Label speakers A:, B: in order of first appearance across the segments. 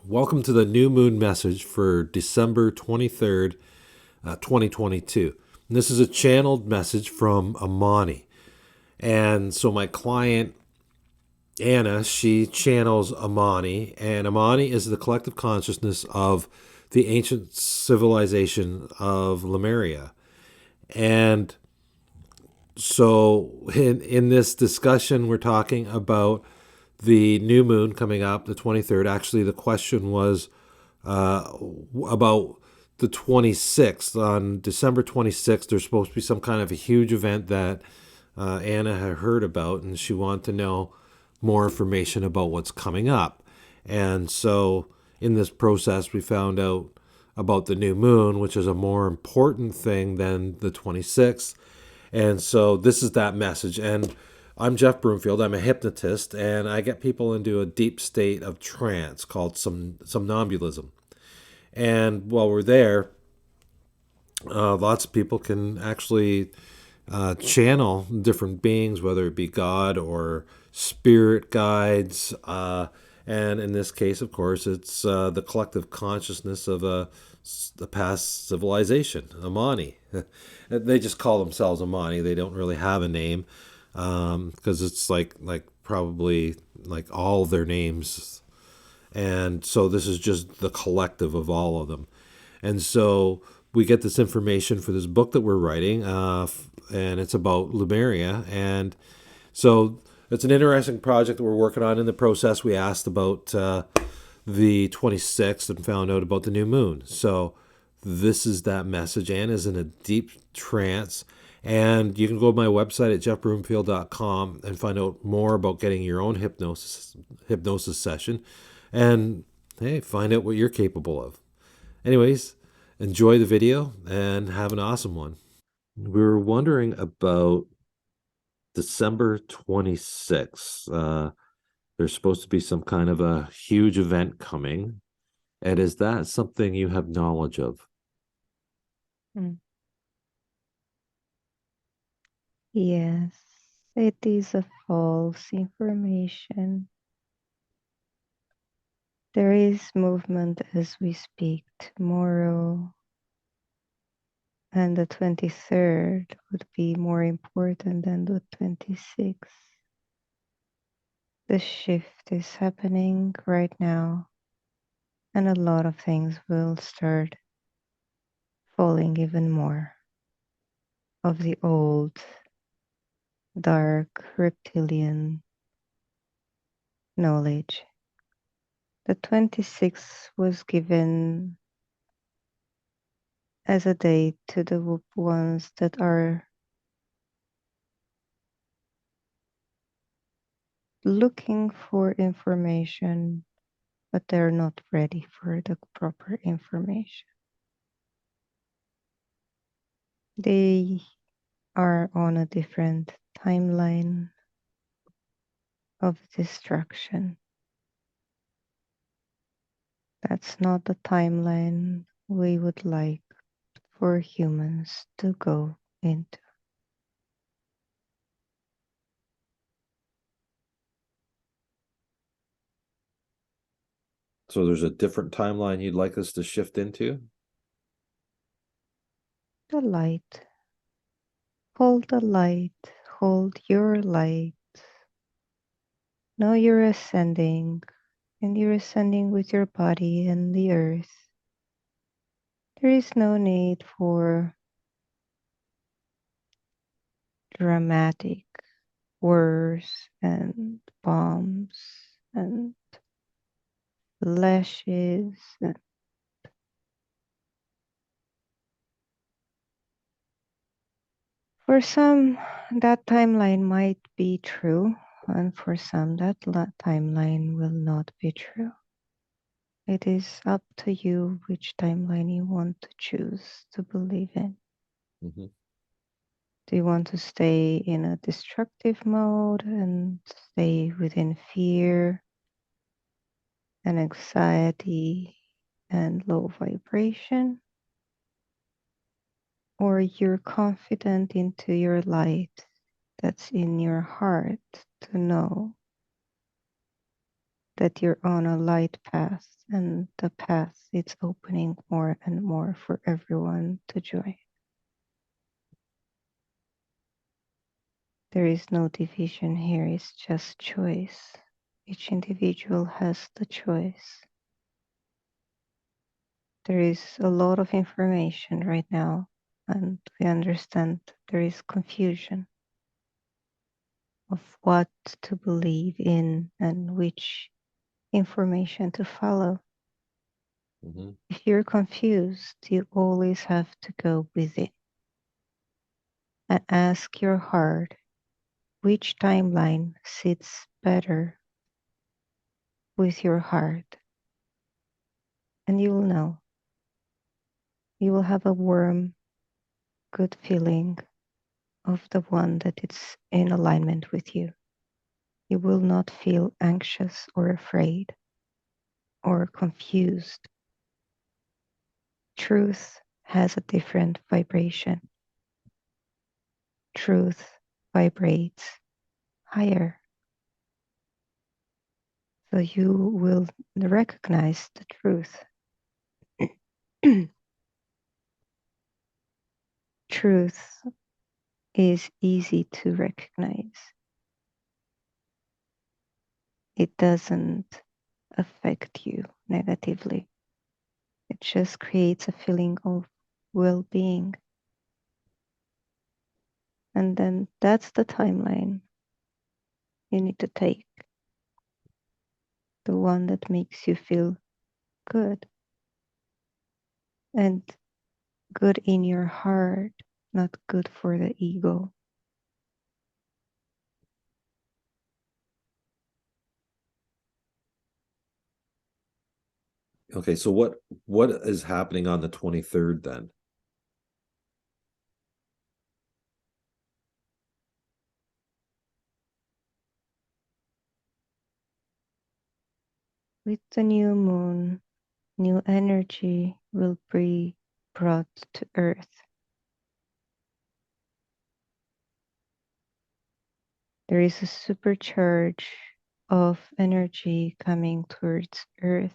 A: Welcome to the new moon message for December 23rd, 2022. And this is a channeled message from Amani. And so my client, Anna, she channels Amani. And Amani is the collective consciousness of the ancient civilization of Lumeria. And so in this discussion, we're talking about the new moon coming up, the 23rd. Actually, the question was about the 26th. On December 26th, there's supposed to be some kind of a huge event that Anna had heard about, and she wanted to know more information about what's coming up. And so in this process, we found out about the new moon, which is a more important thing than the 26th. And so this is that message. And I'm Jeff Broomfield. I'm a hypnotist, and I get people into a deep state of trance called somnambulism. And while we're there, lots of people can actually channel different beings, whether it be God or spirit guides. And in this case, of course, it's the collective consciousness of the past civilization, Amani. They just call themselves Amani. They don't really have a name because it's like probably like all their names. And so this is just the collective of all of them. And so we get this information for this book that we're writing, and it's about Lumeria. And so it's an interesting project that we're working on. In the process, we asked about the 26th and found out about the new moon. So this is that message. Anne is in a deep trance. And you can go to my website at jeffbroomfield.com and find out more about getting your own hypnosis session. And hey, find out what you're capable of. Anyways, enjoy the video and have an awesome one. We were wondering about December 26th. There's supposed to be some kind of a huge event coming. And is that something you have knowledge of?
B: Mm. Yes, it is a false information. There is movement as we speak tomorrow, and the 23rd would be more important than the 26th. The shift is happening right now, and a lot of things will start falling even more of the old, dark reptilian knowledge. The 26th was given as a date to the ones that are looking for information, but they're not ready for the proper information. They are on a different timeline of destruction. That's not the timeline we would like for humans to go into.
A: So there's a different timeline you'd like us to shift into?
B: The light. Hold the light. Hold your light. Know you're ascending, and you're ascending with your body and the earth. There is no need for dramatic wars and bombs and lashes. For some, that timeline might be true, and for some, that timeline will not be true. It is up to you which timeline you want to choose to believe in.
A: Mm-hmm.
B: Do you want to stay in a destructive mode and stay within fear and anxiety and low vibration? Or you're confident into your light that's in your heart to know that you're on a light path, and the path it's opening more and more for everyone to join. There is no division here, it's just choice. Each individual has the choice. There is a lot of information right now, and we understand there is confusion of what to believe in and which information to follow.
A: Mm-hmm.
B: If you're confused, you always have to go within and ask your heart which timeline sits better with your heart, and you will know. You will have a warm, good feeling of the one that it's in alignment with you. You will not feel anxious or afraid or confused. Truth has a different vibration. Truth vibrates higher. So you will recognize the truth. Truth is easy to recognize. It doesn't affect you negatively. It just creates a feeling of well being. And then that's the timeline you need to take, the one that makes you feel good and good in your heart, not good for the ego.
A: Okay, so what is happening on the 23rd then?
B: With the new moon, new energy will be brought to earth. There is a supercharge of energy coming towards earth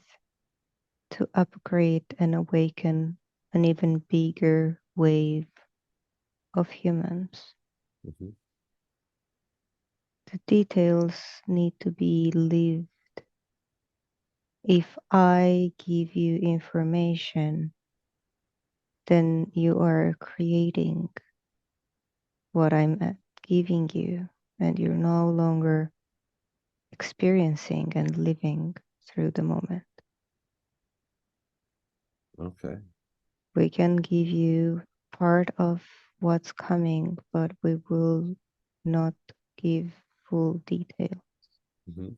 B: to upgrade and awaken an even bigger wave of humans.
A: Mm-hmm.
B: The details need to be lived. If I give you information, then you are creating what I'm giving you, and you're no longer experiencing and living through the moment.
A: Okay.
B: We can give you part of what's coming, but we will not give full detail.
A: Mm-hmm.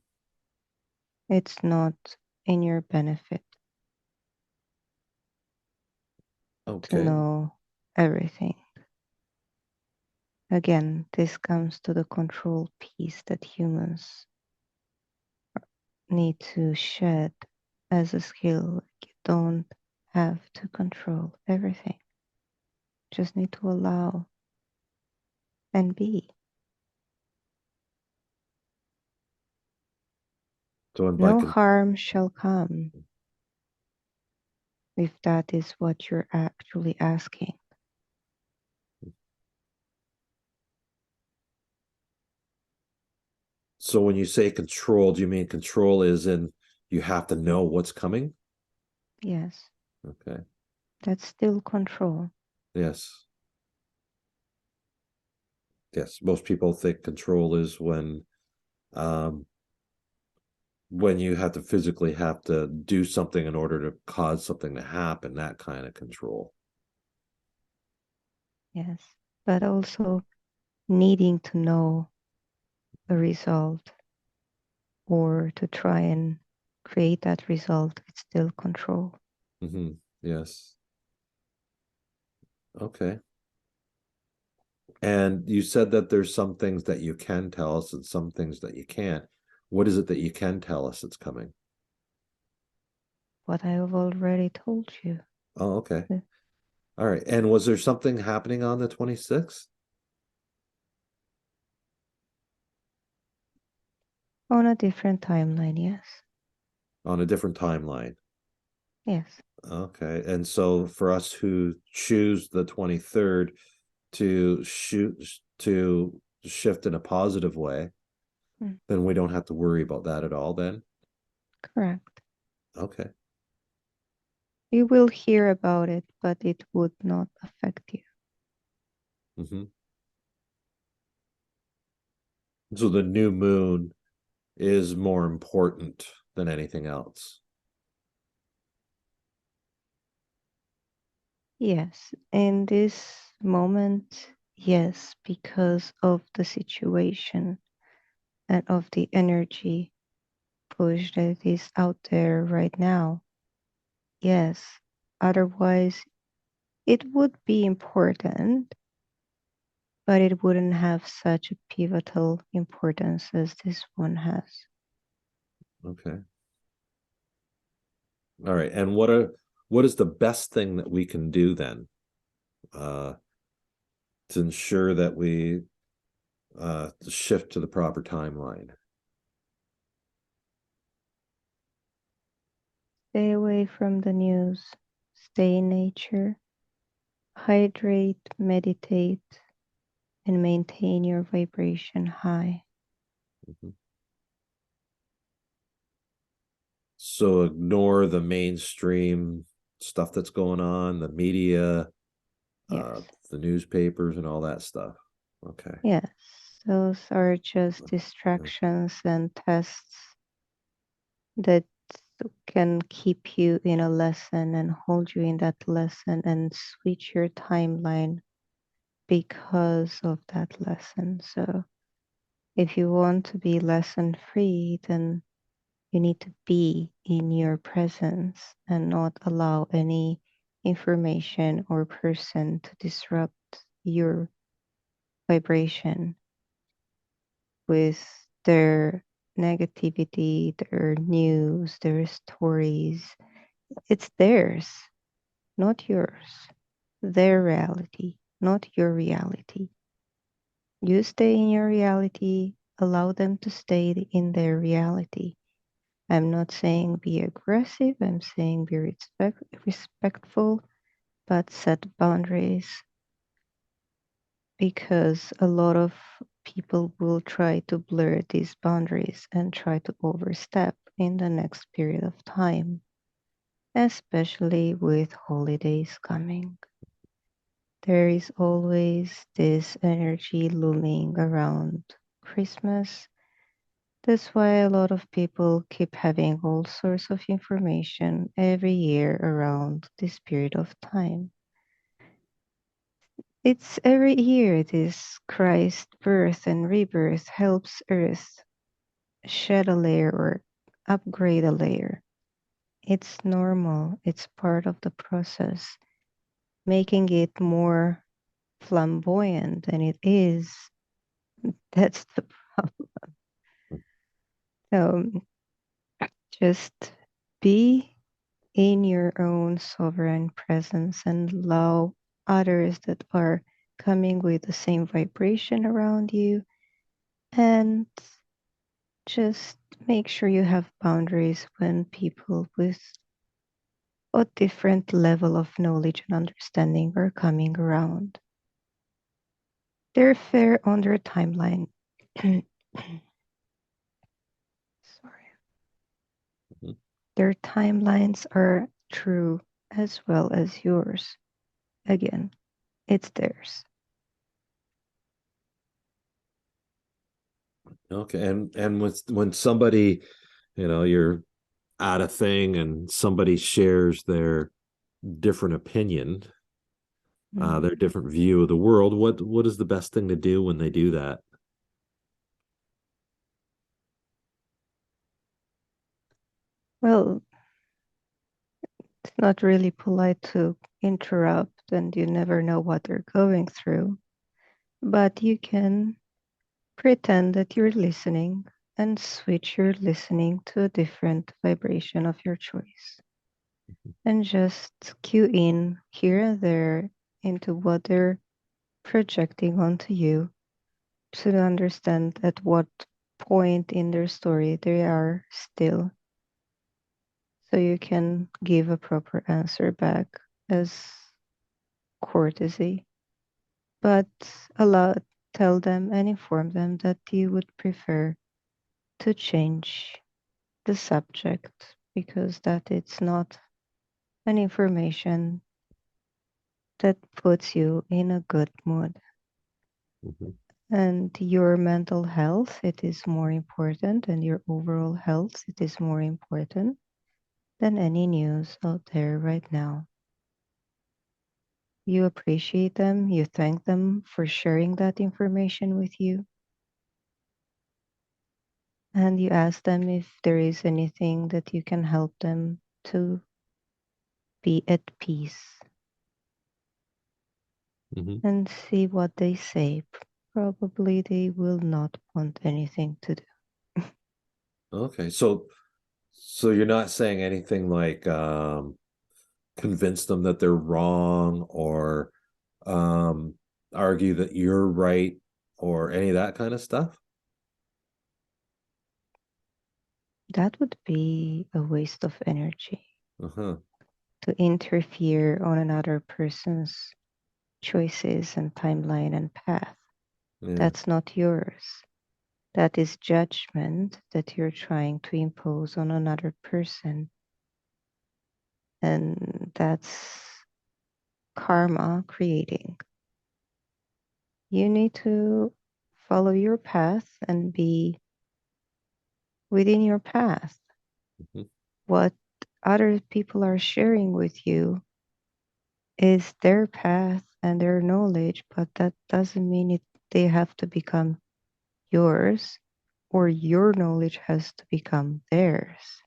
B: It's not in your benefit to
A: Okay.
B: know everything. Again, this comes to the control piece that humans need to shed as a skill. You don't have to control everything. Just need to allow and be.
A: So and by
B: No
A: con
B: harm shall come if that is what you're actually asking.
A: so when you say control, do you mean control is in you have to know what's coming?
B: Yes,
A: Okay.
B: that's still control.
A: Yes. Yes. Most people think control is um when you have to physically have to do something in order to cause something to happen, that kind of control.
B: Yes, but also needing to know a result or to try and create that result, it's still control.
A: Mm-hmm. Yes. Okay. And you said that there's some things that you can tell us and some things that you can't. What is it that you can tell us that's coming?
B: What I have already told you.
A: Oh, okay. All right. And was there something happening on the 26th?
B: On a different timeline, yes.
A: on a different timeline.
B: Yes.
A: Okay. And so for us who choose the 23rd to shift in a positive way,
B: Mm,
A: then we don't have to worry about that at all then.
B: correct.
A: Okay.
B: You will hear about it, but it would not affect you.
A: Hmm. So the new moon is more important than anything else.
B: Yes, in this moment, yes, because of the situation and of the energy push that is out there right now. Yes, otherwise, it would be important, but it wouldn't have such a pivotal importance as this one has.
A: Okay. All right. And what is the best thing that we can do then uh to ensure that we shift to the proper timeline?
B: Stay away from the news, stay in nature, hydrate, meditate, and maintain your vibration high.
A: Mhm. So ignore the mainstream stuff that's going on, the media, uh,
B: Yes.
A: the newspapers, and all that stuff. Okay.
B: Yes. Those are just
A: Okay.
B: distractions and tests that can keep you in a lesson and hold you in that lesson and switch your timeline because of that lesson. So if you want to be lesson free, then you need to be in your presence and not allow any information or person to disrupt your vibration with their negativity, their news, their stories. It's theirs, not yours. Their reality, not your reality. You stay in your reality, allow them to stay in their reality. I'm not saying be aggressive, I'm saying be respectful, but set boundaries because a lot of people will try to blur these boundaries and try to overstep in the next period of time, especially with holidays coming. There is always this energy looming around Christmas. That's why a lot of people keep having all sorts of information every year around this period of time. It's every year this Christ birth and rebirth helps Earth shed a layer or upgrade a layer. It's normal, it's part of the process, making it more flamboyant than it is. That's the problem. So just be in your own sovereign presence and allow others that are coming with the same vibration around you and just make sure you have boundaries when people with a different level of knowledge and understanding are coming around. They're fair on their timeline. Sorry.
A: Mhm.
B: Their timelines are true as well as yours. Again, it's theirs.
A: Okay. And when somebody, you're at a thing and somebody shares their different opinion,
B: Mm.
A: their different view of the world, what is the best thing to do when they do that?
B: Well, it's not really polite to interrupt, and you never know what they're going through. But you can pretend that you're listening and switch your listening to a different vibration of your choice. And just cue in here and there into what they're projecting onto you to understand at what point in their story they are still so you can give a proper answer back as courtesy. But allow, tell them and inform them that you would prefer to change the subject because that it's not an information that puts you in a good mood.
A: Hmm.
B: And your mental health, it is more important, and your overall health, it is more important than any news out there right now. You appreciate them, you thank them for sharing that information with you, and you ask them if there is anything that you can help them to be at peace
A: Hmm.
B: and see what they say. Probably they will not want anything to do.
A: Okay, so you're not saying anything like convince them that they're wrong or um, argue that you're right or any of that kind of stuff?
B: That would be a waste of energy
A: Uh-huh.
B: to interfere on another person's choices and timeline and path.
A: Yeah.
B: That's not yours. That is judgment that you're trying to impose on another person. And that's karma creating. You need to follow your path and be within your path.
A: Mhm.
B: What other people are sharing with you is their path and their knowledge, but that doesn't mean they have to become yours or your knowledge has to become theirs.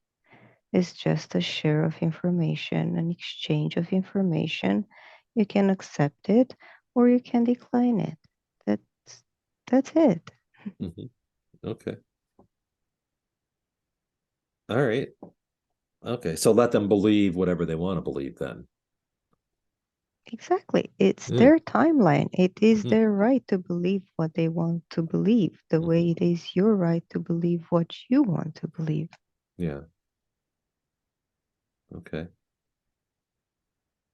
B: It's just a share of information, an exchange of information. You can accept it or you can decline it. That's that's it.
A: Mhm. Okay. All right. Okay. So let them believe whatever they want to believe then.
B: Exactly. It's
A: Yeah.
B: their timeline. It is
A: Hmm.
B: their right to believe what they want to believe, the
A: Hmm.
B: way it is your right to believe what you want to believe.
A: Yeah. Okay.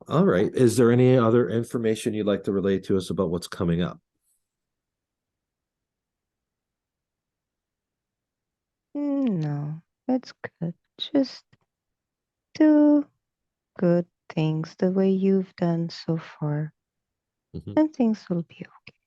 A: All right. Is there any other information you'd like to relate to us about what's coming up?
B: No, it's good. Just do good things the way you've done so far,
A: Hmm.
B: and things will be okay.